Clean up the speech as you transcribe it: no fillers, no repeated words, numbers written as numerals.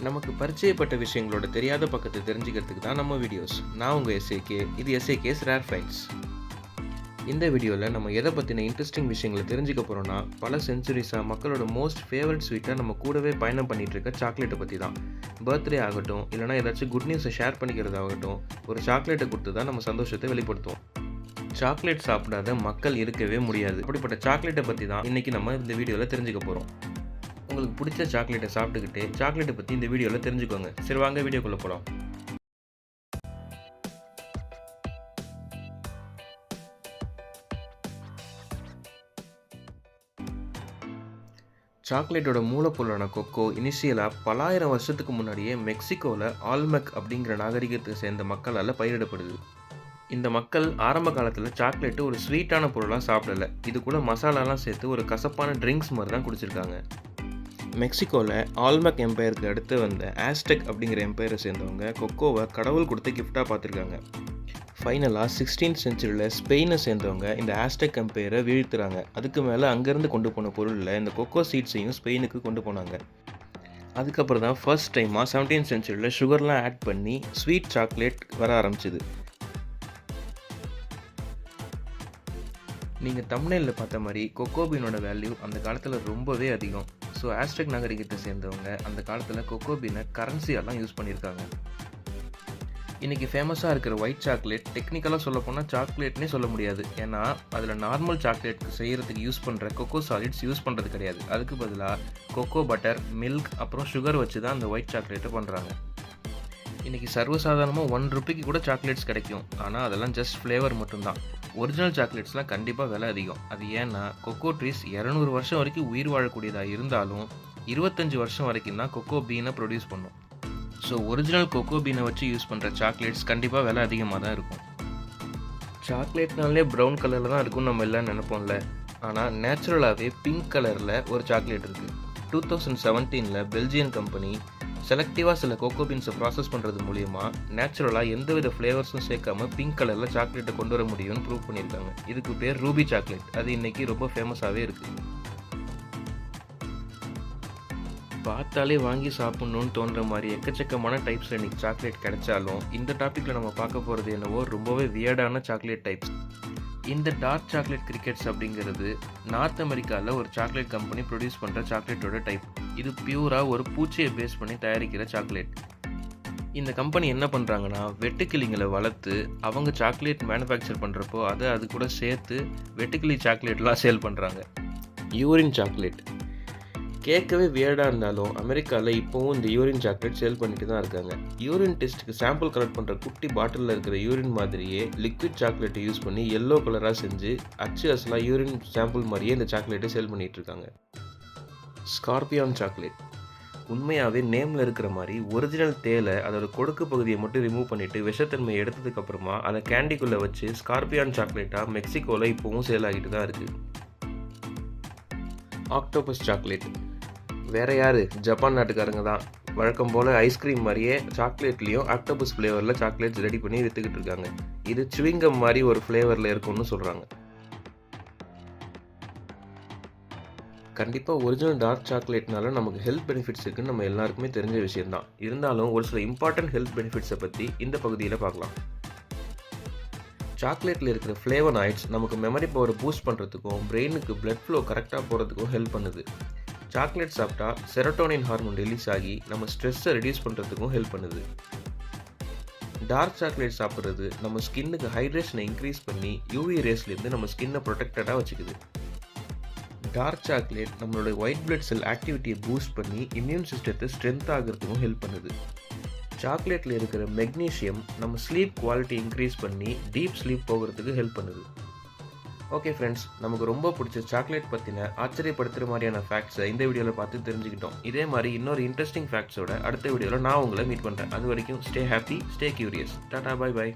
நமக்கு பரிச்சயப்பட்ட விஷயங்களோட தெரியாத பக்கத்தை தெரிஞ்சுக்கிறதுக்கு தான் நம்ம வீடியோஸ். நான் உங்கள் எஸ்ஏகே. இது எஸ்ஏகேஸ் ரேர் ஃபைல்ஸ். இந்த வீடியோவில் நம்ம எதை பற்றின இன்ட்ரெஸ்டிங் விஷயங்களை தெரிஞ்சுக்க போகிறோன்னா, பல செஞ்சுரிஸாக மக்களோட மோஸ்ட் ஃபேவரட் ஸ்வீட்டாக நம்ம கூடவே பயணம் பண்ணிகிட்டு இருக்க சாக்லேட்டை பற்றி தான். பர்த்டே ஆகட்டும், இல்லைனா ஏதாச்சும் குட் நியூஸை ஷேர் பண்ணிக்கிறதாகட்டும், ஒரு சாக்லேட்டை கொடுத்து தான் நம்ம சந்தோஷத்தை வெளிப்படுத்துவோம். சாக்லேட் சாப்பிடாத மக்கள் இருக்கவே முடியாது. அப்படிப்பட்ட சாக்லேட்டை பற்றி தான் இன்றைக்கி நம்ம இந்த வீடியோவில் தெரிஞ்சுக்க போகிறோம். உங்களுக்கு பிடிச்ச சாக்லேட்டை சாப்பிட்டுக்கிட்டு சாக்லேட்டை பற்றி இந்த வீடியோவில் தெரிஞ்சுக்கோங்க. சரி, வாங்க வீடியோக்குள்ளே போகலாம். சாக்லேட்டோட மூலப்பொருளான கொக்கோ இனிஷியலாக பலாயிரம் வருஷத்துக்கு முன்னாடியே மெக்சிகோவில் ஆல்மெக் அப்படிங்கிற நாகரிகத்தை சேர்ந்த மக்களால் பயிரிடப்படுது. இந்த மக்கள் ஆரம்ப காலத்தில் சாக்லேட்டு ஒரு ஸ்வீட்டான பொருளாக சாப்பிடலை. இது கூட மசாலாலாம் சேர்த்து ஒரு கசப்பான ட்ரிங்க்ஸ் மாதிரி தான் குடிச்சிருக்காங்க. மெக்சிகோவில் ஆல்மெக் எம்பையருக்கு அடுத்து வந்த ஆஸ்டெக் அப்படிங்கிற எம்பையரை சேர்ந்தவங்க கொக்கோவை கடவுள் கொடுத்து கிஃப்டாக பார்த்துருக்காங்க. ஃபைனலாக 16th செஞ்சுரியில் ஸ்பெயினை சேர்ந்தவங்க இந்த ஆஸ்டெக் எம்பையரை வீழ்த்துறாங்க. அதுக்கு மேலே அங்கேருந்து கொண்டு போன பொருளில் இந்த கொக்கோ சீட்ஸையும் ஸ்பெயினுக்கு கொண்டு போனாங்க. அதுக்கப்புறம் தான் ஃபர்ஸ்ட் டைமாக 17th செஞ்சுரியில் சுகர்லாம் ஆட் பண்ணி ஸ்வீட் சாக்லேட் வர ஆரம்பிச்சிது. நீங்கள் தம்ப்நெயிலில் பார்த்த மாதிரி கொக்கோ பீனோட வேல்யூ அந்த காலத்தில் ரொம்பவே அதிகம். ஸோ ஆஸ்டெக் நாகரிகத்தை சேர்ந்தவங்க அந்த காலத்தில் கொக்கோ பீனை கரன்சியெல்லாம் யூஸ் பண்ணியிருக்காங்க. இன்றைக்கி ஃபேமஸாக இருக்கிற ஒயிட் சாக்லேட் டெக்னிக்கலாக சொல்ல போனால் சாக்லேட்னே சொல்ல முடியாது. ஏன்னா அதில் நார்மல் சாக்லேட் செய்கிறதுக்கு யூஸ் பண்ணுற கொக்கோ சாலிட்ஸ் யூஸ் பண்ணுறது கிடையாது. அதுக்கு பதிலாக கொக்கோ பட்டர், மில்க், அப்புறம் சுகர் வச்சு தான் அந்த ஒயிட் சாக்லேட்டை பண்ணுறாங்க. இன்றைக்கி சர்வசாதாரணமாக 1 ரூபிக்கு கூட சாக்லேட்ஸ் கிடைக்கும். ஆனால் அதெல்லாம் ஜஸ்ட் ஃப்ளேவர் மட்டும்தான். ஒரிஜினல் சாக்லேட்ஸ்லாம் கண்டிப்பாக விலை அதிகம். அது ஏன்னா கொக்கோ ட்ரீஸ் 200 வருஷம் வரைக்கும் உயிர் வாழக்கூடியதாக இருந்தாலும் 25 வருஷம் வரைக்கும் தான் கொக்கோ பீனை ப்ரொடியூஸ் பண்ணும். ஸோ ஒரிஜினல் கொக்கோ பீனை வச்சு யூஸ் பண்ணுற சாக்லேட்ஸ் கண்டிப்பாக விலை அதிகமாக தான் இருக்கும். சாக்லேட்னாலே ப்ரௌன் கலரில் தான் இருக்கும்னு நம்ம எல்லாம் நினைப்போம்ல. ஆனால் நேச்சுரலாகவே பிங்க் கலரில் ஒரு சாக்லேட் இருக்குது. 2017 பெல்ஜியன் கம்பெனி செலக்டிவாக சில கோகோ பீன்ஸை ப்ராசஸ் பண்ணுறது மூலிமா நேச்சுரலாக எந்தவித ஃப்ளேவர்ஸும் சேர்க்காம பிங்க் கலரில் சாக்லேட்டை கொண்டு வர முடியும்னு ப்ரூவ் பண்ணியிருக்காங்க. இதுக்கு பேர் ரூபி சாக்லேட். அது இன்றைக்கி ரொம்ப ஃபேமஸாகவே இருக்குது. பார்த்தாலே வாங்கி சாப்பிட்ணுன்னு தோன்ற மாதிரி எக்கச்சக்கமான டைப்ஸில் இன்றைக்கி சாக்லேட் கிடைச்சாலும் இந்த டாப்பிக்கில் நம்ம பார்க்க போகிறது என்னவோ ரொம்பவே வியர்டான சாக்லேட் டைப்ஸ். இந்த டார்க் சாக்லேட் கிரிக்கெட்ஸ் அப்படிங்கிறது நார்த் அமெரிக்காவில் ஒரு சாக்லேட் கம்பெனி ப்ரொடியூஸ் பண்ணுற சாக்லேட்டோட டைப். இது பியூராக ஒரு பூச்சியை பேஸ் பண்ணி தயாரிக்கிற சாக்லேட். இந்த கம்பெனி என்ன பண்ணுறாங்கன்னா, வெட்டுக்கிளிங்களை வளர்த்து அவங்க சாக்லேட் மேனுஃபேக்சர் பண்ணுறப்போ அதை அது கூட சேர்த்து வெட்டுக்கிளி சாக்லேட்லாம் சேல் பண்ணுறாங்க. யூரின் சாக்லேட் கேட்கவே வியர்டாக இருந்தாலும் அமெரிக்காவில் இப்போவும் இந்த யூரின் சாக்லேட் சேல் பண்ணிட்டு தான் இருக்காங்க. யூரின் டெஸ்ட்டுக்கு சாம்பிள் கலெக்ட் பண்ணுற குட்டி பாட்டிலில் இருக்கிற யூரின் மாதிரியே லிக்விட் சாக்லேட்டை யூஸ் பண்ணி எல்லோ கலராக செஞ்சு அசலாக யூரின் சாம்பிள் மாதிரியே இந்த சாக்லேட்டை சேல் பண்ணிகிட்டு இருக்காங்க. ஸ்கார்பியான் சாக்லேட் உண்மையாகவே நேமில் இருக்கிற மாதிரி ஒரிஜினல் தேலை அதோட கொடுக்கு பகுதியை மட்டும் ரிமூவ் பண்ணிவிட்டு விஷத்தன்மையை எடுத்ததுக்கப்புறமா அதை கேண்டிக்குள்ளே வச்சு ஸ்கார்பியான் சாக்லேட்டாக மெக்சிகோவில் இப்போவும் சேல் ஆகிட்டு தான் இருக்குது. ஆக்டோபஸ் சாக்லேட் வேறு யார், ஜப்பான் நாட்டுக்காரங்க தான். வழக்கம் போல் ஐஸ்கிரீம் மாதிரியே சாக்லேட்லேயும் ஆக்டோபஸ் ஃப்ளேவரில் சாக்லேட்ஸ் ரெடி பண்ணி விற்றுக்கிட்டு இருக்காங்க. இது சுவிங்கம் மாதிரி ஒரு ஃப்ளேவரில் இருக்கும்னு சொல்கிறாங்க. கண்டிப்பாக ஒரிஜினல் டார்க் சாக்லேட்னால நமக்கு ஹெல்த் பெனிஃபிட்ஸ் இருக்குன்னு நம்ம எல்லாருக்குமே தெரிஞ்ச விஷயம்தான். இருந்தாலும் ஒரு சில இம்பார்ட்டன்ட் ஹெல்த் பெனிஃபிட்ஸை பற்றி இந்த பகுதியில் பார்க்கலாம். சாக்லேட்டில் இருக்கிற ஃப்ளேவனாய்ட்ஸ் நமக்கு மெமரி பவரை பூஸ்ட் பண்ணுறதுக்கும் பிரெயினுக்கு பிளட் ஃப்ளோ கரெக்டாக போகிறதுக்கும் ஹெல்ப் பண்ணுது. சாக்லேட் சாப்பிட்டா செரோட்டோனின் ஹார்மோன் ரிலீஸ் ஆகி நம்ம ஸ்ட்ரெஸ்ஸை ரெடியூஸ் பண்ணுறதுக்கும் ஹெல்ப் பண்ணுது. டார்க் சாக்லேட் சாப்பிட்றது நம்ம ஸ்கின்னுக்கு ஹைட்ரேஷனை இன்க்ரீஸ் பண்ணி யூவி ரேஸ்லேருந்து நம்ம ஸ்கின்னை ப்ரொடெக்டடாக வச்சுக்குது. டார்க் சாக்லேட் நம்மளோட ஒயிட் பிளட் செல் ஆக்டிவிட்டியை பூஸ்ட் பண்ணி இம்யூன் சிஸ்டத்தை ஸ்ட்ரென்த் ஆகிறதுக்கும் ஹெல்ப் பண்ணுது. சாக்லேட்டில் இருக்கிற மெக்னீஷியம் நம்ம ஸ்லீப் குவாலிட்டி இன்க்ரீஸ் பண்ணி டீப் ஸ்லீப் போகிறதுக்கு ஹெல்ப் பண்ணுது. ஓகே ஃப்ரெண்ட்ஸ், நமக்கு ரொம்ப பிடிச்ச சாக்லேட் பற்றின ஆச்சரியப்படுத்துகிற மாதிரியான ஃபேக்ட்ஸை இந்த வீடியோவில் பார்த்து தெரிஞ்சுக்கிட்டோம். இதே மாதிரி இன்னொரு இன்ட்ரெஸ்டிங் ஃபேக்ட்ஸோட அடுத்த வீடியோவில் நான் உங்களை மீட் பண்ணுறேன். அது வரைக்கும் stay happy, stay curious. Tata, bye by.